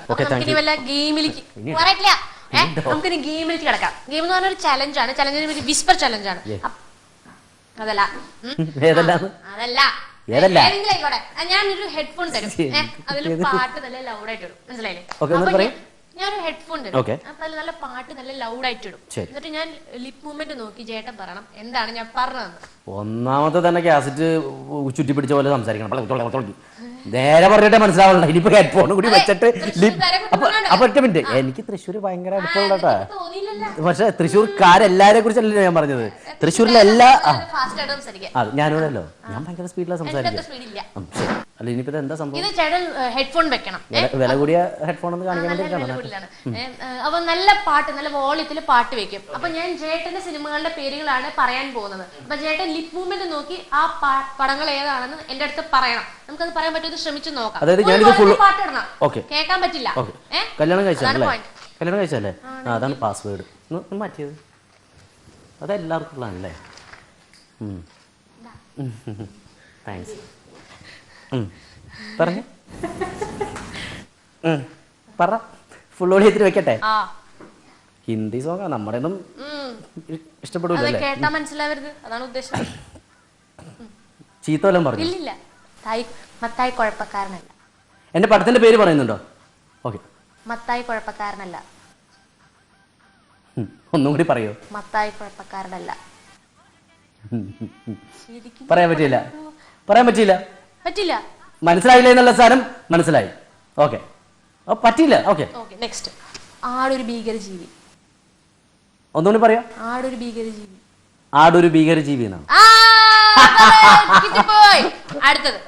നമുക്കിനി വല്ല ഗെയിമിലേക്ക് പറയില്ല. നമുക്കിനി ഗെയിമിലേക്ക് കിടക്കാം. ഗെയിം എന്ന് പറഞ്ഞ ഒരു ചലഞ്ചാണ്. ചലഞ്ചിന് ഒരു വിസ്പർ ചലഞ്ചാണ്. അതല്ല അതല്ല ഏതെങ്കിലും ആയിക്കോട്ടെ. ഞാനൊരു ഹെഡ്ഫോൺ തരും. അതിൽ പാട്ട് നല്ല ലൗഡായിട്ട് ഇടും. മനസ്സിലായില്ലേ? ഞാനൊരു ഹെഡ്ഫോൺ തരും. അപ്പൊ അതിൽ നല്ല പാട്ട് നല്ല ലൗഡായിട്ട് ഇടും. എന്നിട്ട് ഞാൻ ലിപ് മൂവ്മെന്റ് നോക്കി ചേട്ടൻ പറയണം എന്താണ് ഞാൻ പറഞ്ഞത്. ഒന്നാമത്തെ തന്നെ കാസറ്റ് ചുറ്റി പിടിച്ച പോലെ സംസാരിക്കണം. നേരെ പറഞ്ഞിട്ടേ മനസ്സിലാവണ്ട. ഇനിയിപ്പോ ഹെഡ്ഫോൺ കൂടി വെച്ചിട്ട് അപ്പൊ ഒറ്റ മിനിറ്റ്. എനിക്ക് തൃശ്ശൂർ ഭയങ്കര അടുപ്പമുള്ളട്ടാ. പക്ഷെ തൃശ്ശൂർക്കാരെല്ലാരെ കുറിച്ചല്ലേ ഞാൻ പറഞ്ഞത്. തൃശ്ശൂരിലെ എല്ലാ ഞാനോടല്ലോ ഞാൻ ഭയങ്കര സ്പീഡിലാണ് സംസാരിക്കുന്നത്. അല്ല ഇനിയിപ്പോ എന്താ സംഭവം? ഇത് ചേട്ടൻ ഹെഡ്ഫോൺ വെക്കണം. വില കൂടിയ ഹെഡ്ഫോൺ ഒന്ന് കാണിക്കാൻ വേണ്ടിയിട്ടാണ്. അപ്പൊ നല്ല പാട്ട് നല്ല വോളിയത്തിൽ പാട്ട് വെക്കും. അപ്പൊ ഞാൻ ചേട്ടന്റെ സിനിമകളുടെ പേരുകളാണ് പറയാൻ പോകുന്നത്. അപ്പൊ ചേട്ടൻ ലിപ് മൂവ്മെന്റ് നോക്കി ആ പടങ്ങൾ ഏതാണെന്ന് എന്റെ അടുത്ത് പറയണം. നമുക്കത് പറയാൻ പറ്റുന്നത് ശ്രമിച്ചു നോക്കാം. പാട്ട് ഇടണം. കേൾക്കാൻ പറ്റില്ല. കല്യാണം കഴിച്ചല്ലേ? അതാണ് പാസ്വേഡ് മാറ്റിയത്. അതെല്ലാവർക്കും ഉള്ളതാണല്ലേ? താങ്ക്സ്. പറഞ്ഞ പറ. ഫുൾ ഓടിയത്തിൽ വെക്കട്ടെ. ഹിന്ദി സോങ്ങാ. നമ്മുടെ ഒന്നും ഇഷ്ടപ്പെടില്ല. കേട്ടാ മനസ്സിലാവരുത്, അതാണ് ഉദ്ദേശം. ചീത്ത വല്ലതും പറഞ്ഞു? ഇല്ലില്ല. മത്തായി കുഴപ്പക്കാരനല്ല. എന്റെ പടത്തിന്റെ പേര് പറയുന്നുണ്ടോ? ഓക്കെ. മത്തായി കുഴപ്പക്കാരനല്ല. ഒന്നും കൂടി പറയോ? മത്തായി കുഴപ്പക്കാരനല്ല. പറയാൻ പറ്റില്ല. പറ്റില്ല. മനസ്സിലായില്ല എന്നുള്ള സാധനം മനസ്സിലായി. ഓക്കെ. പറ്റില്ല. ഓക്കെ. നെക്സ്റ്റ്. ആടൊരു ഭീകരജീവി. ഒന്നുകൂടി പറയാ. ആടൊരു ഭീകരജീവി. ആടൊരു ഭീകരജീവി എന്നാണ്. അടുത്തത്.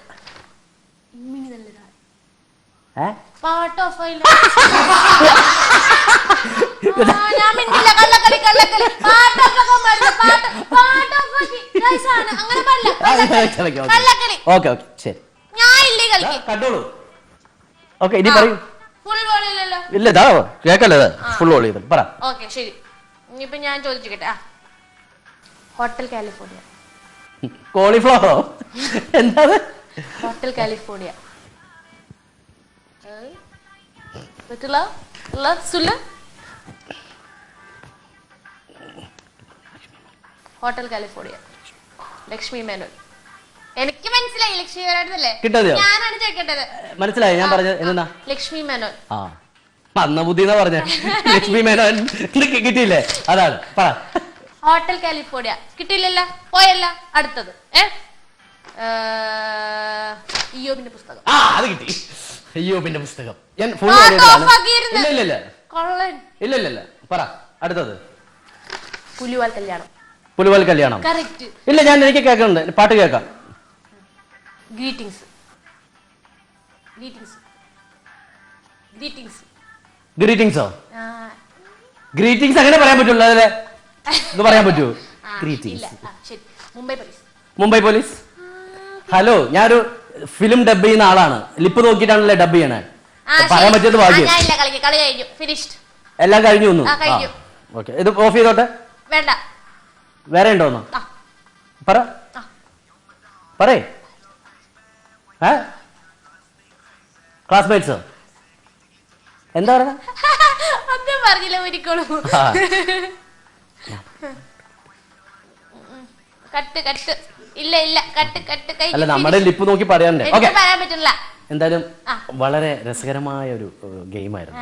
പാട്ട് ഓഫ് ആയില്ല. കണ്ടോളൂ. ഓക്കെ ഇനി പറയൂ. ഇല്ല കേക്കല്ലേ ഫുൾ ഓൾ ചെയ്ത് പറ. ഓക്കെ ശരി. ഇനിയിപ്പോ ഞാൻ ചോദിച്ചിട്ടെ. Hotel California. കോളിഫ്ലവറോ? എന്താ? Hotel California. Hotel California. Lakshmi Menon. എനിക്ക് മനസ്സിലായി ലക്ഷ്മി മേനോനല്ലേ? ഞാനാണ് ചോദിക്കേണ്ടത്. മനസ്സിലായി ഞാൻ പറഞ്ഞത് എന്താ? ലക്ഷ്മി മേനോൻ. അന്ന ബുദ്ധി എന്നാ പറഞ്ഞ. ലക്ഷ്മി മേനോൻ കിട്ടിയില്ലേ? അതാണ് പറ. ഹോട്ടൽ കാലിഫോർണിയ കിട്ടിയില്ലല്ലോ. പോയല്ല. അടുത്തത് ഇയ്യോബിന്റെ പുസ്തകം. അത് കിട്ടി. ഇയ്യോബിന്റെ പുസ്തകം. ഇല്ല പറ. അടുത്തത് പുലിവാൽ കല്യാണം. പുലിവാൽ കല്യാണം. ഇല്ല ഞാൻ എനിക്ക് കേൾക്കുന്നുണ്ട്. പാട്ട് കേൾക്കാം. ഗ്രീറ്റിംഗ്സോ? ഗ്രീറ്റിംഗ്സ് അങ്ങനെ പറയാൻ പറ്റുള്ളൂ. അതിലെ ഇത് പറയാൻ പറ്റുമോ? ഗ്രീറ്റിംഗ്സ്. മുംബൈ പോലീസ്. ഹലോ ഞാനൊരു ഫിലിം ഡബ് ചെയ്യുന്ന ആളാണ്. ലിപ്പ് നോക്കിയിട്ടാണല്ലേ ഡബ് ചെയ്യണേ. പറയാൻ പറ്റിയത് ഭാഗ്യം. എല്ലാം കഴിഞ്ഞു. ഓക്കെ ഇത് ഓഫ് ചെയ്തോട്ടെ. വേണ്ട. വേറെ ഉണ്ടോന്നോ? പറയേ. ക്ലാസ്മേറ്റ്സോ? എന്താ പറഞ്ഞ? അല്ല നമ്മുടെ ലിപ്പ് നോക്കി പറയാനുണ്ട്. എന്തായാലും വളരെ രസകരമായ ഒരു ഗെയിം ആയിരുന്നു.